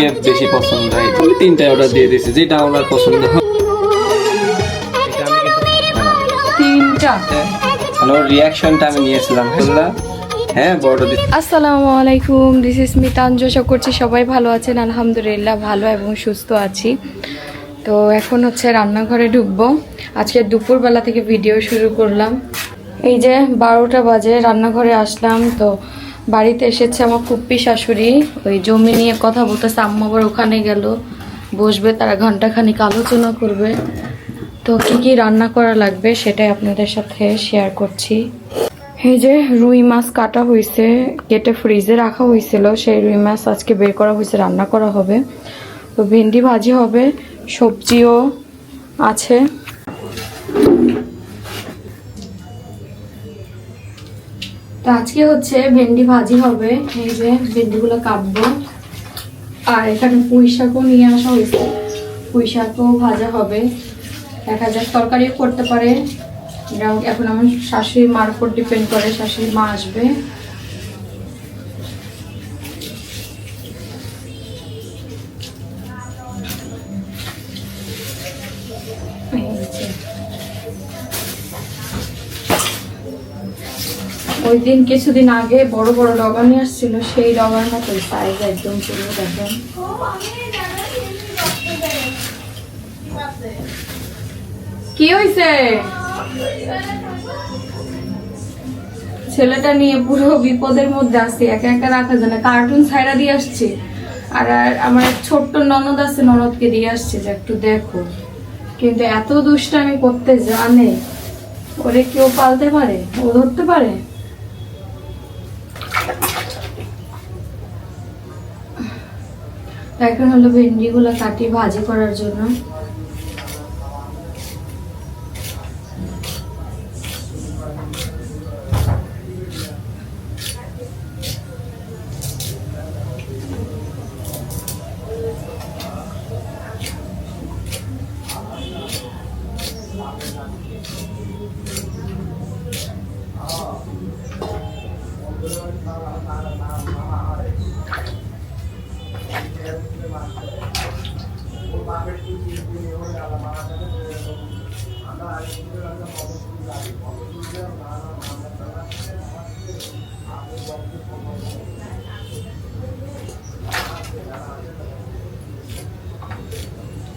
থেকে বেশি পছন্দ হয়, তুমি 3টাই অর্ডার দিয়ে দিয়েছি, যেটা আমার পছন্দ হয়। ওর রিয়াকশনটা আমি নিয়েছিলাম। হ্যাঁ, বড় দিচ্ছি। আসসালামু আলাইকুম, দিস ইজ মিতাঞ্জ। আশা করছি সবাই ভালো আছেন। আলহামদুলিল্লাহ ভালো এবং সুস্থ আছি। তো এখন হচ্ছে রান্নাঘরে ঢুকবো। আজকে দুপুরবেলা থেকে ভিডিও শুরু করলাম। এই যে 12টা বাজে রান্নাঘরে আসলাম। তো বাড়িতে এসেছে আমার ফুপ্পি শাশুড়ি, ওই জমি নিয়ে কথা বলতেছে। আম্মা আবার ওখানে গেল, বসবে, তারা ঘন্টাখানিক আলোচনা করবে। তো কি রান্না করা লাগবে সেটাই আপনাদের সাথে শেয়ার করছি। এই যে রুই মাছ কাটা হয়েছে, কেটে ফ্রিজে রাখা হয়েছিল, সেই রুই মাছ আজকে বের করা হয়েছে, রান্না করা হবে। তো ভেন্ডি ভাজি হবে, সবজিও আছে। তো আজকে হচ্ছে ভেন্ডি ভাজি হবে। এই যে ভেন্ডিগুলো কাটবো। আর এখানে পুঁই শাকও নিয়ে আসা হয়েছে, পুঁই শাকও ভাজা হবে। দেখা যাক, তরকারিও করতে পারে। এখন আমার শাশুড়ি মার উপর ডিপেন্ড করে, শাশুড়ি মা আসবে। ওই দিন কিছুদিন আগে বড় বড় ডগা নিয়ে আসছিল, সেই ডগার মতো সাইজ একদম পুরো। দেখেন কি হয়েছে, ছেলেটা নিয়ে পুরো বিপদের মধ্যে আছে। একা একা রাখা যায় না, কার্টুন ছাইড়া দিয়ে আসছে। আর আমার ছোট্ট ননদ আছে, ননদকে দিয়ে আসছে যে একটু দেখো। কিন্তু এত দুষ্টামি করতে জানে, ওরে কেউ পালতে পারে, ও ধরতে পারে। এখন হলো ভেন্ডিগুলো কাটি ভাজি করার জন্য।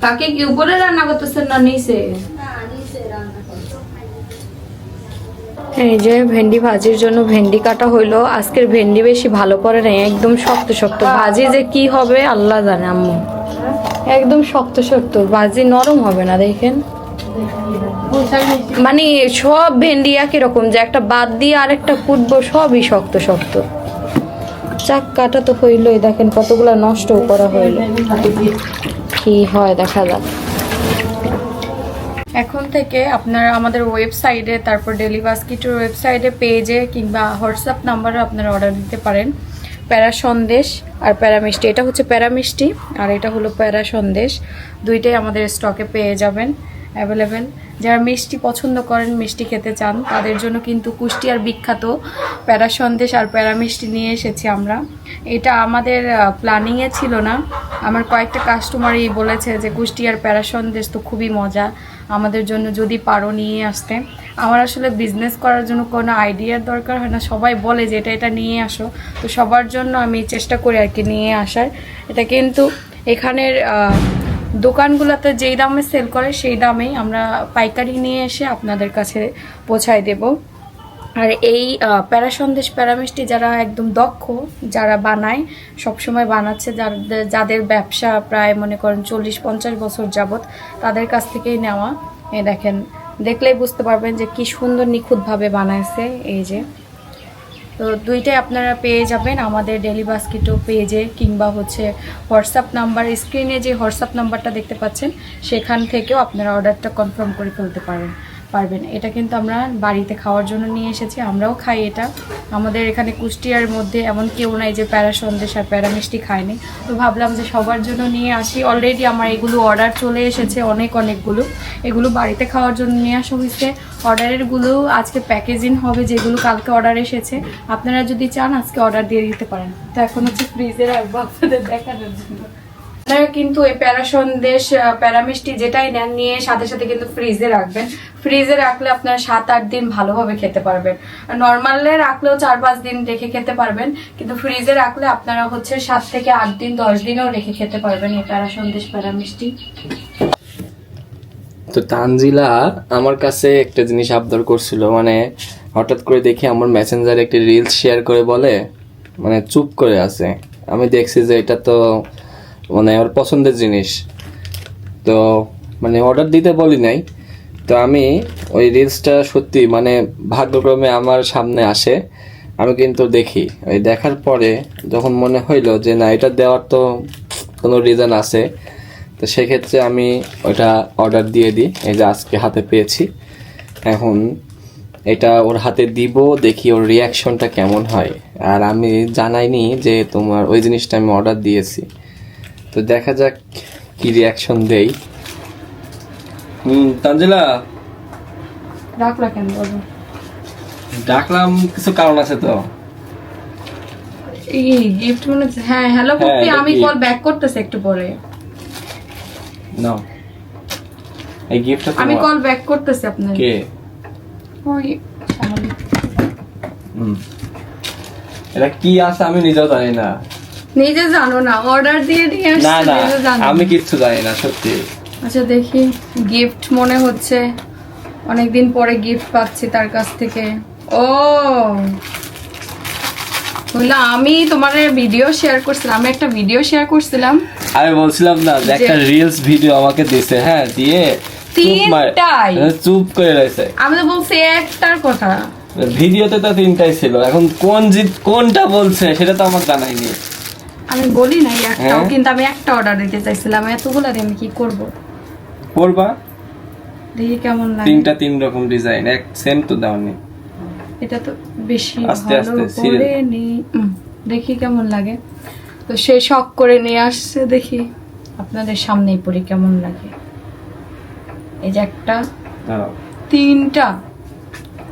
কাকে কি উপরে রান্না করতেছেন না নিচে? এই যে ভেন্ডি ভাজির জন্য ভেন্ডি কাটা হইলো। আজকের ভেন্ডি বেশি ভালো পড়ে নাই, একদম শক্ত শক্ত। ভাজি যে কি হবে আল্লাহ জানে। আম্মু একদম শক্ত শক্ত, ভাজি নরম হবে না। দেখেন মানে সব ভেন্ডি একই রকম, যে একটা বাদ দিয়ে আরেকটা কুটবো, সবই শক্ত শক্ত। চাক কাটা তো হইলোই, দেখেন কতগুলা নষ্ট করা হইলো। কি হয় দেখা যাক। এখন থেকে আপনারা আমাদের ওয়েবসাইটে, তারপর ডেলি বাস্কেটের ওয়েবসাইটে, পেজে কিংবা হোয়াটসঅ্যাপ নাম্বারে আপনারা অর্ডার দিতে পারেন। প্যারা সন্দেশ আর প্যারা মিষ্টি, এটা হচ্ছে প্যারা মিষ্টি আর এটা হলো প্যারা সন্দেশ। দুইটাই আমাদের স্টকে পেয়ে যাবেন অ্যাভেলেবেল। যারা মিষ্টি পছন্দ করেন, মিষ্টি খেতে চান, তাদের জন্য কিন্তু কুষ্টিয়ার বিখ্যাত প্যারা সন্দেশ আর প্যারা মিষ্টি নিয়ে এসেছি আমরা। এটা আমাদের প্ল্যানিংয়ে ছিল না, আমার কয়েকটা কাস্টমারই বলেছে যে কুষ্টিয়ার প্যারা সন্দেশ তো খুবই মজা, আমাদের জন্য যদি পারো নিয়ে আসতে। আমার আসলে বিজনেস করার জন্য কোনো আইডিয়ার দরকার হয় না, সবাই বলে যে এটা নিয়ে আসো, তো সবার জন্য আমি চেষ্টা করি আর কি নিয়ে আসার। এটা কিন্তু এখানের দোকানগুলোতে যেই দামে সেল করে সেই দামেই আমরা পাইকারি নিয়ে এসে আপনাদের কাছে পৌঁছায় দেব। আর এই প্যারা সন্দেশ প্যারা মিষ্টি যারা একদম দক্ষ, যারা বানায়, সবসময় বানাচ্ছে, যাদের ব্যবসা প্রায় মনে করেন 40-50 বছর যাবত, তাদের কাছ থেকেই নেওয়া। এই দেখেন, দেখলেই বুঝতে পারবেন যে কি সুন্দর নিখুঁতভাবে বানাইছে। এই যে, তো দুইটাই আপনারা পেয়ে যাবেন আমাদের ডেলি বাস্কেটও পেজে, কিংবা হচ্ছে হোয়াটসঅ্যাপ নাম্বার, স্ক্রিনে যে হোয়াটসঅ্যাপ নাম্বারটা দেখতে পাচ্ছেন সেখান থেকেও আপনারা অর্ডারটা কনফার্ম করে ফেলতে পারবেন। এটা কিন্তু আমরা বাড়িতে খাওয়ার জন্য নিয়ে এসেছি, আমরাও খাই এটা। আমাদের এখানে কুষ্টিয়ার মধ্যে এমন কেউ নাই যে প্যারা সন্দেশ আর প্যারা মিষ্টি খায়নি, তো ভাবলাম যে সবার জন্য নিয়ে আসি। অলরেডি আমার এগুলো অর্ডার চলে এসেছে অনেকগুলো, এগুলো বাড়িতে খাওয়ার জন্য নিয়ে আসা হয়েছে। অর্ডারেরগুলো আজকে প্যাকেজিং হবে, যেগুলো কালকে অর্ডার এসেছে। আপনারা যদি চান আজকে অর্ডার দিয়ে দিতে পারেন। তো এখন হচ্ছে ফ্রিজে রাখবো আপনাদের দেখানোর জন্য। আপনারা কিন্তু এই প্যারা সন্দেশ প্যারা মিষ্টি যেটাই নেন নিয়ে সাথে সাথে কিন্তু ফ্রিজে রাখবেন। ফ্রিজে রাখলে আপনারা 7-8 দিন ভালোভাবে খেতে পারবেন। নর্মালে রাখলেও 4-5 দিন রেখে খেতে পারবেন, কিন্তু ফ্রিজে রাখলে আপনারা হচ্ছে 7 থেকে 8 দিন 10 দিনও রেখে খেতে পারবেন এই প্যারা সন্দেশ প্যারা মিষ্টি। তো তানজিলা আমার কাছে একটা জিনিস আবদার করছিল, মানে হঠাৎ করে দেখি আমার মেসেঞ্জারে একটি রিলস শেয়ার করে বলে, মানে চুপ করে আছে। আমি দেখছি যে এটা তো মানে ওর পছন্দের জিনিস, তো মানে অর্ডার দিতে বলি নাই। তো আমি ওই রিলসটা সত্যি মানে ভাগ্যক্রমে আমার সামনে আসে, আমি কিন্তু দেখি। ওই দেখার পরে যখন মনে হইলো যে না, এটা দেওয়ার তো কোনো রিজন আছে, তো সেক্ষেত্রে আমি ওটা অর্ডার দিয়ে দিই। এই যে আজকে হাতে পেয়েছি, এখন এটা ওর হাতে দিব, দেখি ওর রিয়াকশনটা কেমন হয়। আর আমি জানাইনি যে তোমার ওই জিনিসটা আমি অর্ডার দিয়েছি, তো দেখা যাক কি রিয়াকশন দেই। তানজিলা, রাখলা কেন বলো? ডাকলাম কিছু কারণ আছে তো। এই গিফট মনে হচ্ছে। হ্যাঁ, হ্যালো পপি, আমি কল ব্যাক করতেছি একটু পরে। নাও এই গিফটটা। আমি কল ব্যাক করতেছি আপনার। কে? ওই শামলি। এটা কি আছে আমি নিজেও জানি না। নিজে জানো না? অর্ডার দিয়ে দিয়ে আসছে, না না, নিজে জানো? আমি কিচ্ছু জানি না সত্যি। আচ্ছা দেখি, গিফট মনে হচ্ছে অনেকদিন পরে গিফট পাচ্ছি তার কাছ থেকে। ও বললাম, আমি তোমার ভিডিও শেয়ার করছিলাম, আমি একটা ভিডিও শেয়ার করছিলাম। আমি বলছিলাম না যে একটা রিলস ভিডিও আমাকে দিছে, হ্যাঁ, দিয়ে তিনটাই চুপ করে রয়েছে। আমি তো বলছি একটার কথা, ভিডিওতে তো 3টাই ছিল, এখন কোনটা বলছে সেটা তো আমার জানাইনি। আমি বলি নাই একটাও, কিন্তু আমি একটা অর্ডার দিতে চাইছিলাম। এতগুলা দিয়ে আমি কি করব? করবা, দেখি কেমন লাগে। 3টা 3 রকম ডিজাইন, এক সেম তো দাওনি। এটা তো বেশি আস্তে ভালো আস্তে করে নি, দেখি কেমন লাগে। তো সে শখ করে নিয়ে আসছে, দেখি আপনাদের সামনেই পড়ি কেমন লাগে। এই যে একটা, দাঁড়াও, 3টা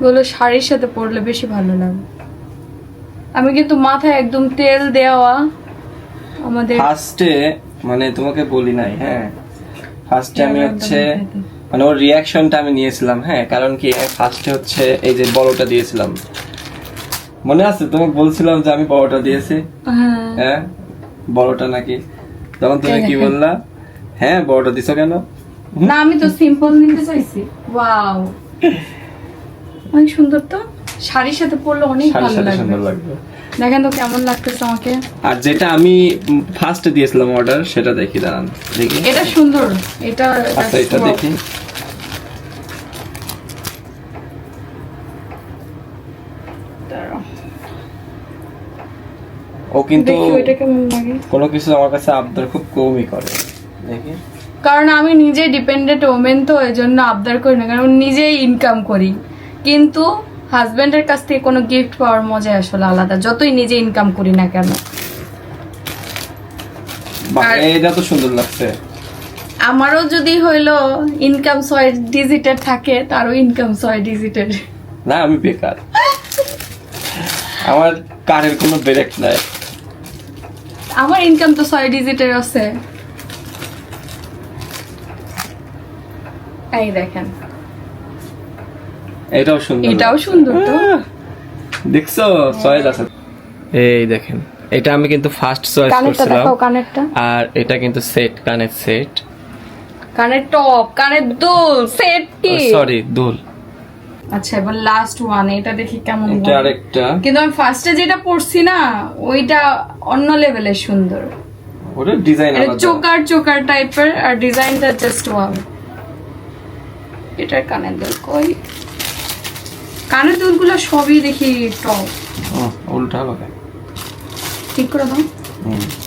বলো শাড়ির সাথে পরলে বেশি ভালো লাগে। আমি কিন্তু মাথায় একদম তেল দেওয়া আমাদের ফার্স্টে মানে তোমাকে বলি নাই, হ্যাঁ, ফার্স্টে আমি হচ্ছে মানে ওর রিয়াকশনটা আমি নিয়েছিলাম, হ্যাঁ, কারণ কি ফার্স্টে হচ্ছে এই যে বড়টা দিয়েছিলাম, মনে আছে তোমাকে বলছিলাম যে আমি বড়টা দিয়েছি, হ্যাঁ, বড়টা নাকি, তখন তুমি কি বললা? হ্যাঁ, বড়টা দিছো কেন? না, আমি তো সিম্পল নিতে চাইছি। ওয়াও, অনেক সুন্দর তো, শাড়ির সাথে পরলে অনেক ভালো লাগবে। দেখেন তো কেমন লাগতেছে আমাকে। আর যেটা আমি ফার্স্টে দিয়েছিলাম অর্ডার, সেটা দেখি, দাঁড়ান দেখি। এটা সুন্দর, এটা আচ্ছা এটা দেখি। ও কিন্তু কোনো কিছু আমার কাছে আবদার খুব কমই করে, দেখি। কারণ আমি নিজে ডিপেন্ডেন্ট ওমেন, তো এই জন্য আবদার করি না, কারণ নিজেই ইনকাম করি। কিন্তু হাজবেন্ডের কাছ থেকে কোনো গিফট পাওয়ার মজা আসলে আলাদা, যতই নিজে ইনকাম করি না কেন। এটা তো সুন্দর লাগছে। আমারও যদি হইলো ইনকাম 6 ডিজিটের থাকে, তারও ইনকাম 6 ডিজিটের। না, আমি বেকার, আমার কারের কোনো ব্রেক নাই। আমার ইনকাম তো 6 ডিজিটের আছে। এই দেখেন, এটাও সুন্দর, এটাও সুন্দর তো, দেখছো? চয়েস আছে। এই দেখেন, এটা আমি কিন্তু ফার্স্ট চয়েস করছিলাম। দেখাও কানেরটা। আর এটা কিন্তু সেট, কানের সেট, কানের টপ, কানের দুল সেট কি, সরি দুল। আচ্ছা, এবার লাস্ট ওয়ান, এটা দেখি কেমন এটা লাগে। আরেকটা, কিন্তু আমি ফার্স্টে যেটা পরছি না, ওইটা অন্য লেভেলের সুন্দর। ওটা ডিজাইন এটা আলাদা, চোকার টাইপের, আর ডিজাইনটা জাস্ট ওয়াও। এটার কানের দুল কই? কানের দুলগুলো সবই দেখি টপ। উল্টা হবে, ঠিক করে দাও।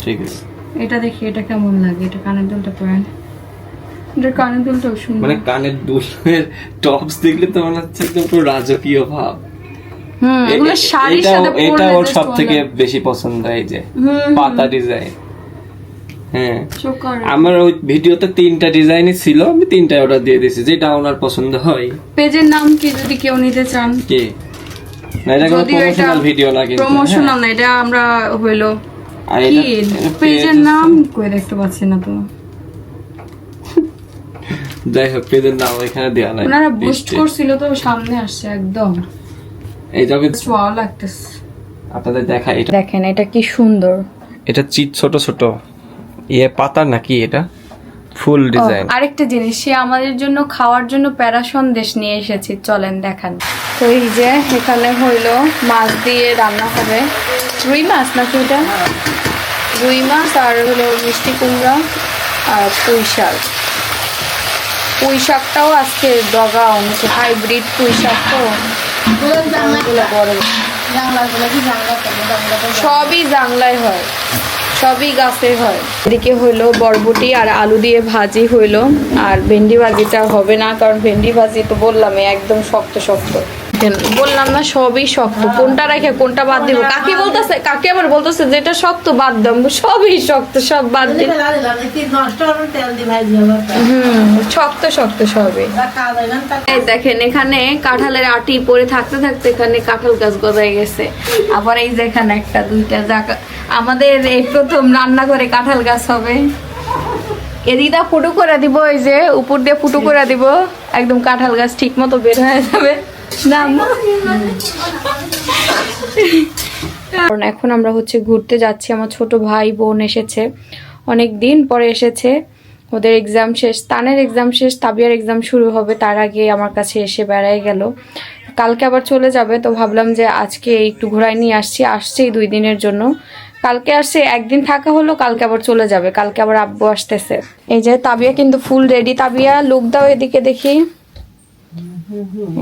ঠিক আছে। এটা দেখি, এটা কেমন লাগে। এটা কানের দুলটা পরেন, এটা কানের দুলটাও সুন্দর। মানে কানের দুলের টপস দেখলে তো মনে হচ্ছে একদম পুরো রাজকীয় ভাব। এগুলো শাড়ির সাথে পরলে এটা ওর সবথেকে বেশি পছন্দ, এই যে পাতা ডিজাইন। হ্যাঁ, আমার ওই ভিডিওতে 3টা ডিজাইনই ছিল, আমি 3টাই অর্ডার দিয়ে দিয়েছি, যেটা ওনার পছন্দ হয়। পেজের নাম কি যদি কেউ নিতে চান? কি না, এটা কোনো প্রমোশনাল ভিডিও না, কিন্তু প্রমোশনাল না, এটা আমরা হইলো আর কি এটা পেজের নাম কই দেখতে পাচ্ছি না তো। যাই হোক পেজের নাম এখানে দেয়া নাই, ওনারা বুস্ট করছিল তো সামনে আসছে একদম। এই যাবে ওয়াও লাগতেছে। আপনাদের দেখা এটা, দেখেন এটা কি সুন্দর। এটা চিট ছোট ছোট ইয়ে পাতা নাকি এটা ফুল ডিজাইন। আরেকটা জিনিস, সে আমাদের জন্য খাওয়ার জন্য প্যারা সন্দেশ নিয়ে এসেছি, চলেন দেখান। তো এই যে এখানে হইলো মাছ দিয়ে রান্না হবে, রুই মাছ নাকি এটা, রুই মাছ আর হলো মিষ্টি কুমড়া আর পুঁই শাক। পুঁই শাকটাও আজকে ডগা অনেক হাইব্রিড পুঁই শাক, তো সবই জাংলায় হয়, সবই গাছে হয়। এদিকে হইলো বরবটি আর আলু দিয়ে ভাজি হইলো, আর ভেন্ডি ভাজিটা হবে না, কারণ ভেন্ডি ভাজি তো বললামই একদম শক্ত শক্ত। বললাম না সবই শক্ত, কোনটা রেখে কোনটা বাদ দিব। কাকি বলতেছে, কাকি আবার বলতেছে যেটা শক্ত বাদ দাম, সবই শক্ত, সব বাদ দিব। শক্ত শক্ত সবই। এই দেখেন এখানে কাঁঠালের আটি পরে থাকতে থাকতে এখানে কাঁঠাল গাছ গজায় গেছে। আবার এই যে এখানে একটা দুইটা জায়গা আমাদের এই প্রথম রান্না করে কাঁঠাল গাছ হবে। এদিকটা ফুটো করে দিব, এই যে উপর দিয়ে ফুটো করে দিব, একদম কাঁঠাল গাছ ঠিক মতো বের হয়ে যাবে। কারণ এখন আমরা হচ্ছে ঘুরতে যাচ্ছি, আমার ছোট ভাই বোন এসেছে, অনেক দিন পরে এসেছে। ওদের এক্সাম শেষ, তানের এক্সাম শেষ, তাবিয়ার এক্সাম শুরু হবে, তার আগে আমার কাছে এসে বেড়াই গেল। কালকে আবার চলে যাবে, তো ভাবলাম যে আজকে একটু ঘোরাই নিয়ে আসছেই 2 দিনের জন্য। কালকে আসছে, একদিন থাকা হলো, কালকে আবার চলে যাবে, কালকে আবার আব্বু আসতেছে। এই যে তাবিয়া কিন্তু ফুল রেডি। তাবিয়া লুক দাও এদিকে দেখি।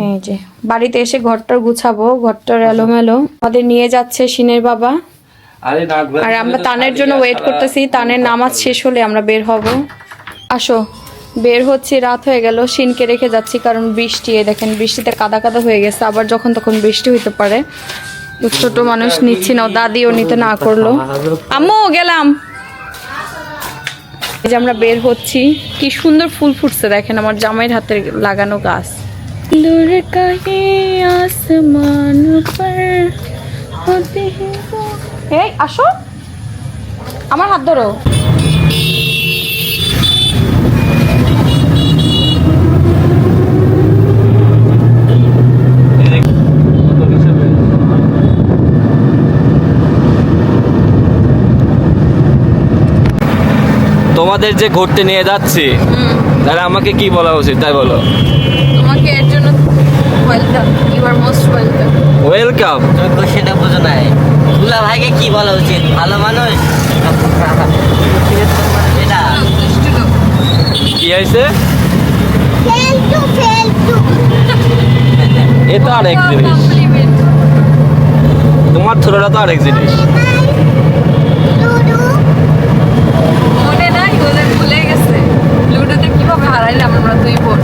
এই যে বাড়িতে এসে ঘরটার গুছাবো, ঘরটার এলোমেলো। আমাদের নিয়ে যাচ্ছে সিনের বাবা, আর আমরা তানের জন্য ওয়েট করতেছি। তানের নামাজ শেষ হলে আমরা বের হব। আসো, বের হচ্ছি, রাত হয়ে গেল। সিনকে রেখে যাচ্ছি কারণ বৃষ্টি, দেখেন বৃষ্টিতে কাদা কাদা হয়ে গেছে, আবার যখন তখন বৃষ্টি হইতে পারে। ছোট মানুষ নিচ্ছি না, দাদিও নিতে না করলো। আম্মু গেলাম। এই যে আমরা বের হচ্ছি, কি সুন্দর ফুল ফুটছে দেখেন, আমার জামাইয়ের হাতের লাগানো গাছ। এই আসো, আমার হাত ধরো। তোমাদের যে ঘুরতে নিয়ে যাচ্ছি, তাহলে আমাকে কি বলা উচিত তাই বলো। তোমাকে এর জন্য welcome, you are most welcome. Welcome সেটা বোঝো নাই, দুলা ভাইকে কি বলা উচিত, ভালো মানুষ। এটা কি হয়েছে, এ তো আরেক জিনিস, তোমার ছোটরা তো আরেক জিনিস। মনে নাই, ওদের ভুলে গেছে। লুডোতে কিভাবে হারাইলাম আমরা 2 বোন।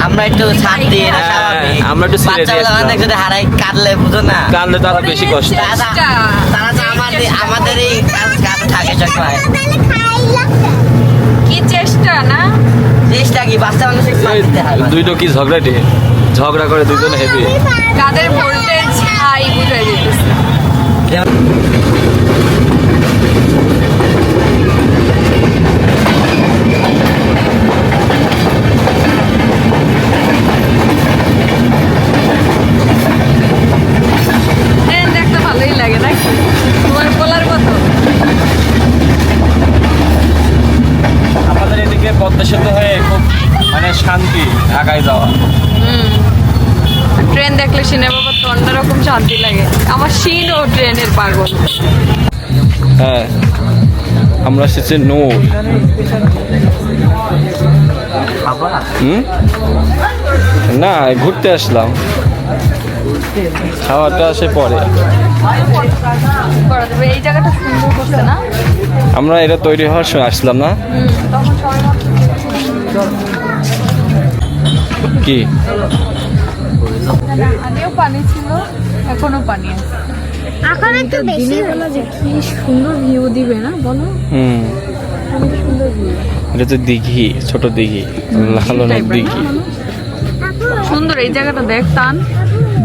আমরা একটু ছাড় দিয়ে না, স্বাভাবিক। আমরা একটু ছেড়ে বাচ্চাগুলো দিয়েছিলাম। অনেক যদি হারাই কাঁদলে বুঝো না, কাঁদলে তো আরো বেশি কষ্ট। তারা তো আমাদের এই কাজ থাকে সবাই। কি চেষ্টা না, চেষ্টা কি, বাচ্চা মানুষের ছাড় দিতে হয়। দুইটো কি ঝগড়া করে দুজন হেভি। কাদের ভোল্টেজ হাই বুঝাই দিতেছে। দেখতে ভালোই লাগে নাকি, তোমার বলার মতো। আমাদের এদিকে পদ্মা সেতু হয়ে খুব মানে শান্তি আগায় যাওয়া। ট্রেন দেখলে সিনের বাবার তো অন্যরকম শান্তি লাগে। আমার সিন ও ট্রেনের পাগল। হ্যাঁ, আমরা এসেছি নূর। না, ঘুরতে আসলাম, খাওয়াটা আসে পরে। এই জায়গাটা সুন্দর করছে না, আমরা এটা তৈরি হওয়ার সময় আসলাম না। তখন সবাই কি আগেও পানি ছিল, এখনো পানি আছে। এখন একটু বেশি যে কি সুন্দর ভিউ দিবে না বলো, অনেক সুন্দর ভিউ। এটা তো দিঘি, ছোট দিঘি, লালনের দিঘি। সুন্দর এই জায়গাটা দেখ, টান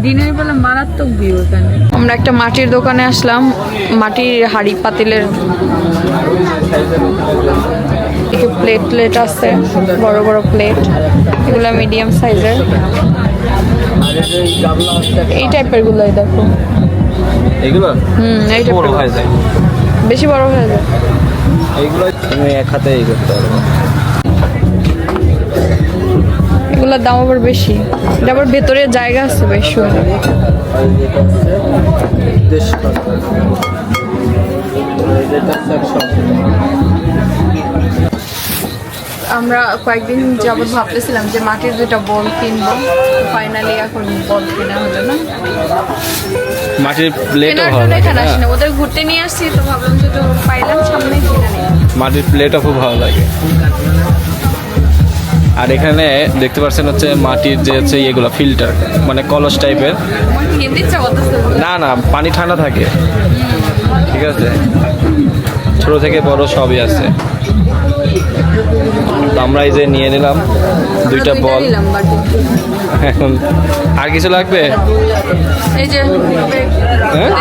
দিনের বেলা মারাত্মক ভিউ এখানে। আমরা একটা মাটির দোকানে আসলাম, মাটির হাঁড়ি পাতিলের প্লেট আছে, বড় বড় প্লেট, এগুলো মিডিয়াম সাইজের। এই টাইপের গুলোই দেখো, এগুলো এই বড় টাইপের হয়ে যায়, বেশি বড় হয়ে যায়। এইগুলো তুমি এক হাতে এই করতে পারবে। এগুলোর দাম আবার বেশি, এটা আবার ভেতরে জায়গা আছে বেশ সুন্দর। আমরা কয়েকদিন যাবত ভাবতেছিলাম যে মাটির দুটা বল কিনবো, ফাইনালি এখন বল কেনা হলো না। মাটির প্লেটও কেনার ভালো জন্য লাগে এখানে না? আসি না, ওদের ঘুরতে নিয়ে আসছি তো ভাবলাম যে তো পাইলাম সামনে কিনা নিই। মাটির প্লেটও খুব ভালো লাগে। আর এখানে দেখতে পাচ্ছেন হচ্ছে মাটির যে হচ্ছে ইয়েগুলো ফিল্টার, মানে কলস টাইপের। আমার কিনতে ইচ্ছা করতেছে। না না, পানি ঠান্ডা থাকে, ঠিক আছে, ছোট থেকে বড় সবই আছে। তো আমরা এই যে নিয়ে নিলাম দুইটা বল। নিলাম বাটি। এখন আর কিছু লাগবে? এই যে হ্যাঁ,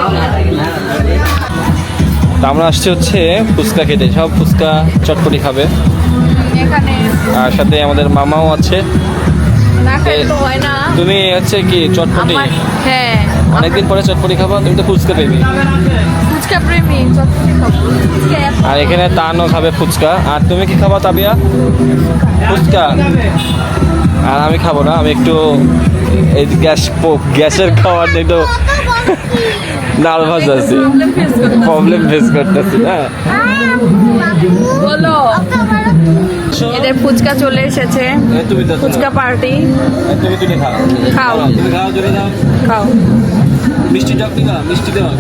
তো আমরা আসছি হচ্ছে ফুচকা খেতে, সব ফুচকা চটপটি খাবে। এখানে আর সাথে আমাদের মামাও আছে। না খাইলে তো হয় না। তুমি হচ্ছে কি চটপটি, হ্যাঁ, অনেকদিন পরে চটপটি খাবা, তুমি তো ফুচকা পেবি। ফুচকা প্রেমী, চটপটি খাবো। আর এখানে তানও খাবে ফুচকা। আর তুমি কি খাবা তাবিয়া? ফুচকা। আর আমি খাবো না, আমি একটু এই গ্যাসের খাবার নিয়ে তো নার্ভাস আছি, প্রবলেম ফেস করতেছি। হ্যাঁ, বলো, এদের ফুচকা চলে এসেছে, তুমি তো ফুচকা পার্টি। তুমি খাও, খাও। তুমি খাও, জোরে দাও। খাও মিষ্টি টক দিবা, মিষ্টি দেওয়া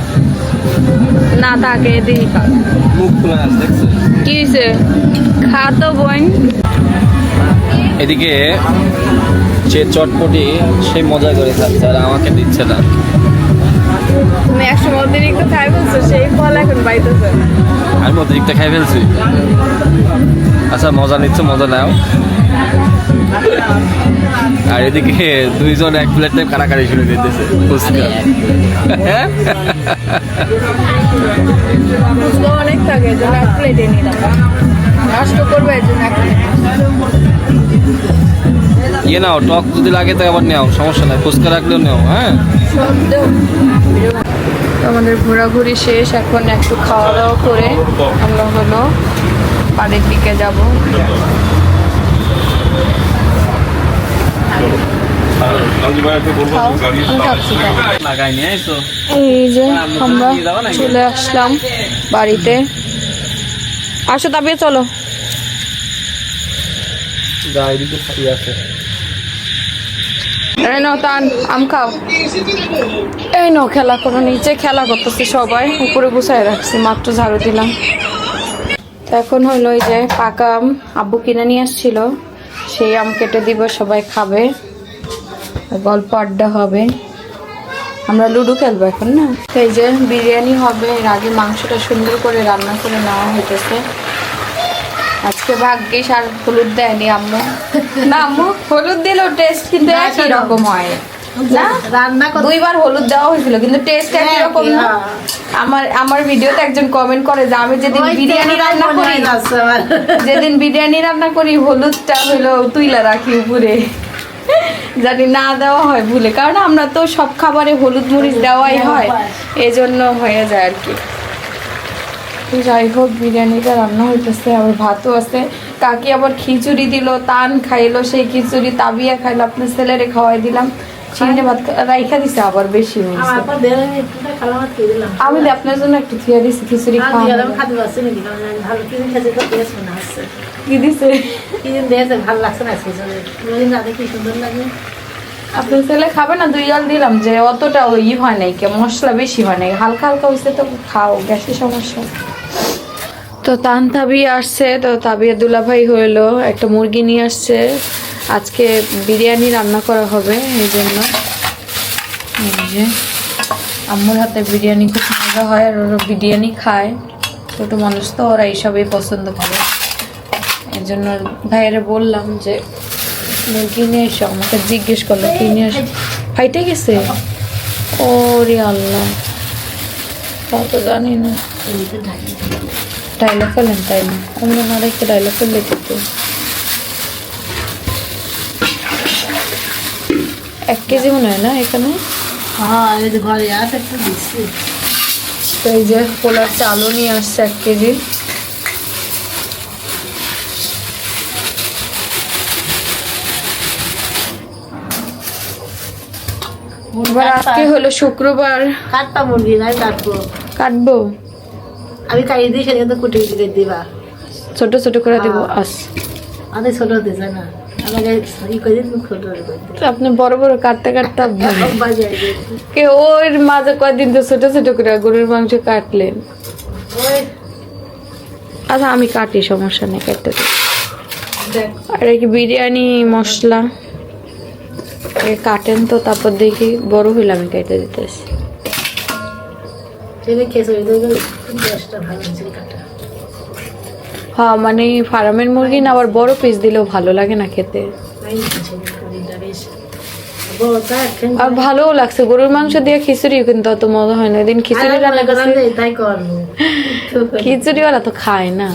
না থাকে দিই খা। মুখ খোলা আছে, দেখছো? কি হয়েছে? খা তো বোন। এদিকে যে চটপটি সেই মজা করে খাচ্ছে, আর আমাকে দিচ্ছে না। তুমি একসময় অতিরিক্ত খাই বলছো, সেই ফল এখন পাইতেছে। আমি অতিরিক্ত খাই ফেলছি। আচ্ছা, মজা নিচ্ছ, মজা নাও। আর এদিকে দুইজন এক প্লেট কারাকারি শুনে দিতেছে ফুচকা। ফুচকা অনেক থাকে, এই জন্য এক প্লেটে নিলাম। নষ্ট করবে এই জন্য এক প্লেট। ইয়ে নাও, টক যদি লাগে তো আবার নেও, সমস্যা নাই, ফুচকা রাখলেও নেও। হ্যাঁ, আমাদের ঘোরাঘুরি শেষ, এখন একটু খাওয়া দাওয়া করে আমরা হলো বাড়ির দিকে যাব। এই যে আমরা চলে আসলাম বাড়িতে। আসো তাবিয়ে, চলো। এই নাও তান, আম খাও। এই নাও, খেলা করো, নিচে খেলা করতেছে সবাই, উপরে গুছাই রাখছি, মাত্র ঝাড়ু দিলাম। তো এখন হলো এই যে পাকা আম আব্বু কিনে নিয়ে আসছিল, সেই আম কেটে দিব, সবাই খাবে, গল্প আড্ডা হবে। আমরা লুডো খেলবো এখন না। এই যে বিরিয়ানি হবে, এর আগে মাংসটা সুন্দর করে রান্না করে নেওয়া হইতেছে। আজকে ভাগ্যিস আর হলুদ দেয়নি আম্মু। না আম্মু, হলুদ দিলেও টেস্ট কিন্তু একই রকম হয় না। রান্না করতে দুইবার হলুদ দেওয়া হয়েছিল কিন্তু টেস্ট একই রকম না। আমার ভিডিওতে একজন কমেন্ট করে যে আমি যেদিন বিরিয়ানি রান্না করি, যেদিন বিরিয়ানি রান্না করি হলুদটা হলো তুইলা রাখি উপরে, জানি না দেওয়া হয় ভুলে, কারণ আমরা তো সব খাবারে হলুদ মরিচ দেওয়াই হয়, এজন্য হয়ে যায় আর কি। যাই হোক, বিরিয়ানিটা রান্না হইতেছে, আবার ভাতও আছে। কাকি আবার খিচুড়ি দিল, তান খাইলো, সেই খিচুড়ি তাবিয়া খাইলো, আপনার ছেলেরে খাওয়াই দিলাম। চিংড়ি ভাত রাইখা দিছে, আবার বেশি হয়েছে। আমি আপনার জন্য একটু থিয়া দিছি খিচুড়ি খাওয়া। কি দিছে? আপনার ছেলে খাবে না, দুই জল দিলাম, যে অতটা ওই হয় নাই, কে মশলা বেশি হয় নাই, হালকা হালকা হয়েছে, তো খাও, গ্যাসের সমস্যা। তো তান তাবিয়া আসছে, তো তাবিয়া দুলাভাই হইলো একটা মুরগি নিয়ে আসছে, আজকে বিরিয়ানি রান্না করা হবে, এই জন্য। এই যে আম্মুর হাতে বিরিয়ানি খুব মজা হয়, আর ওরা বিরিয়ানি খায়, ছোটো মানুষ তো, ওরা এইসবই পছন্দ করে। এই জন্য ভাইয়েরা বললাম যে মুরগি নিয়ে এসো, আমাকে জিজ্ঞেস করলো কি নিয়ে এসো, ফাইটে গেছে। ওরে আল্লাহ, তা তো জানি না। ডাইলা ফেলেন তাই না, আমরা না রেখে ডাইলা ফেললে কিন্তু 1 কেজি মনে হয় না এখানে। হ্যাঁ, এই যে ঘরে আছে একটু দিচ্ছি। তো এই যে পোলার চালও নিয়ে আসছে 1 কেজি। এবার আজকে হলো শুক্রবার, কাটটা মুরগি নাই কাটবো, কাটবো। আমি কাটি দিই, সেটা তো কুটি কুটি দিবা। ছোট ছোট করে দিব। আমি ছোট দিছে না, আমাকে ই করে দিন, ছোট করে দিই। তো আপনি বড় বড় কাটতে কাটতে বাজারে দিই। কে ওর মাঝে কয়দিন তো ছোট ছোট করে গরুর মাংস কাটলেন। ওই আচ্ছা আমি কাটি, সমস্যা নেই, কাটতে দিই। দেখ, আর এই কি বিরিয়ানি মশলা কাটেন তো, তারপর দেখি বড় হইলে আমি কেটে দিতেছি। সেটা খেয়ে দেবে, 10টা ভালো হয়েছে কাটা। হ্যাঁ মানে ফার্মের মুরগি না, আবার বড় পিস দিলেও ভালো লাগে না খেতে। নাই আছে মুরগিটা বেশ বড়, তাই খেয়ে আর ভালোও লাগছে। গরুর মাংস দিয়ে খিচুড়ি কিন্তু অত মজা হয় না। এদিন খিচুড়ি রান্না করছে, তাই করবো। খিচুড়িওয়ালা তো খায় না।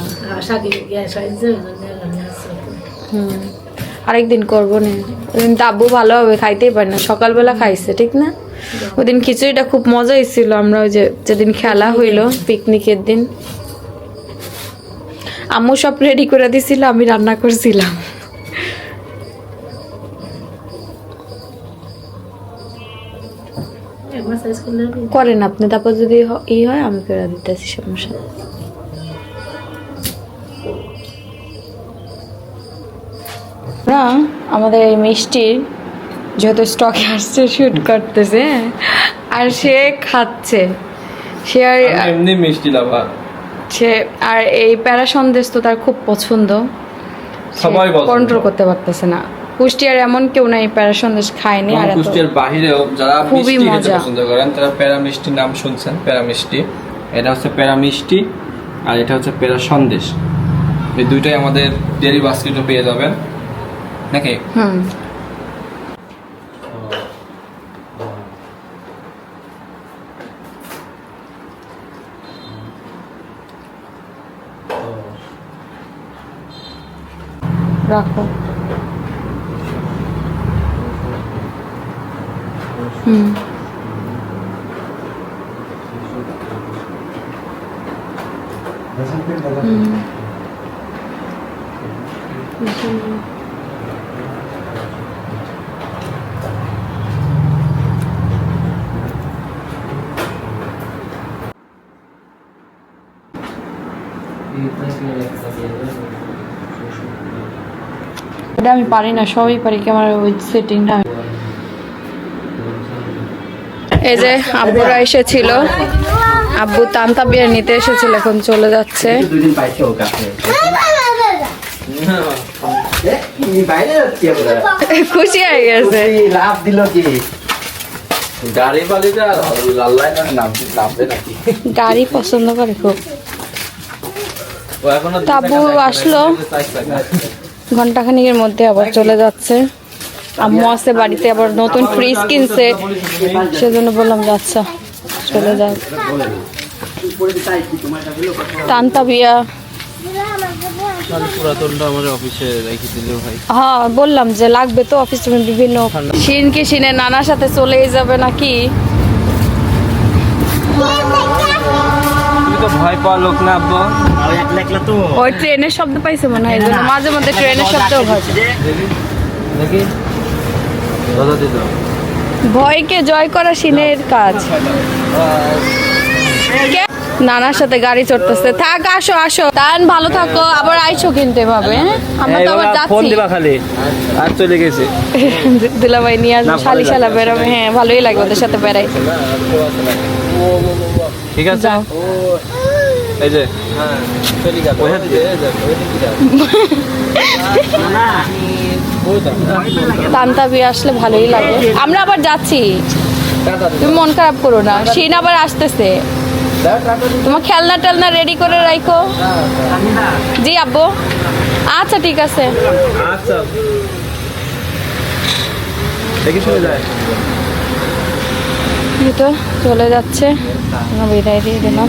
শাকি গ্যাস হয়েছে, আরেকদিন করবো না। ওদিন তাব্বু ভালো হবে, খাইতেই পারে না, সকালবেলা খাইছে ঠিক না। ওদিন খিচুড়িটা খুব মজা হয়েছিল। আমরা ওই যে যেদিন খেলা হইলো পিকনিকের দিন, আম্মু সব রেডি করে দিছিল, আমি রান্না করছিলাম। করেন আপনি, তারপর যদি ই হয় আমি করে দিতেছি, সমস্যা নেই। না আমাদের এই মিষ্টির যত স্টকে আসছে শুট করতেছে, আর সে খাচ্ছে। সে আর এমনি মিষ্টি লাভা সে আর এই প্যারা সন্দেশ তো তার খুব পছন্দ, সবাই পছন্দ। কন্ট্রোল করতে পারতেছে না। কুষ্টিয়ার এমন কেউ নাই প্যারা সন্দেশ খায়নি। আর এত কুষ্টিয়ার বাহিরেও যারা খুবই মিষ্টি খেতে মজা। পছন্দ করেন তারা প্যারা মিষ্টির নাম শুনছেন। প্যারা মিষ্টি, এটা হচ্ছে প্যারা মিষ্টি, আর এটা হচ্ছে প্যারা সন্দেশ। এই দুইটাই আমাদের ডেইলি বাস্কেটে পেয়ে যাবেন নাকি। রাখো। এটা আমি পারি না, সবই পারি, ক্যামেরা ওই সেটিংটা। এই যে আব্বুরা এসেছিল, আব্বু তান্তা বিয়ার নিতে এসেছিল, এখন চলে যাচ্ছে। খুশি হয়ে গেছে। গাড়ি পছন্দ করে খুব। আব্বু আসলো ঘন্টাখানিকের মধ্যে, আবার চলে যাচ্ছে। আম্মু আছে বাড়িতে, আবার নতুন ফ্রিজ কিনছে, সেজন্য বললাম যে আচ্ছা চলে যাও। তান্তা বিয়া হ্যাঁ বললাম যে লাগবে তো, অফিস বিভিন্ন শিনকে শিনে নানার সাথে চলেই যাবে নাকি। ভয় পাওয়া লোক না আব্বু, ওই ট্রেনের শব্দ পাইছে মনে হয়, মাঝে মধ্যে ট্রেনের শব্দও হয়। ভয়কে জয় করা শিনের কাজ। নানার সাথে গাড়ি চড়তেছে। থাক, আসো আসো, তান ভালো থাকো, আবার আইসো কিনতে পাবে। আমরা তো আবার যাচ্ছি, খালি আর চলে গেছে। দুলাভাই নিয়ে আসবো, শালি শালা বেরোবে। হ্যাঁ ভালোই লাগে ওদের সাথে বেড়াই। ঠিক আছে, এই যে তান্তা বিয়ে আসলে ভালোই লাগে। আমরা আবার যাচ্ছি, তুমি মন খারাপ করো না। শিন আবার আসতেছে, তোমার খেলনা টেলনা রেডি করে রাখো। জি আব্বু, আচ্ছা ঠিক আছে। আচ্ছা দেখি শুনে যায়। এই তো চলে যাচ্ছে, বিদায় দিয়ে দিলাম।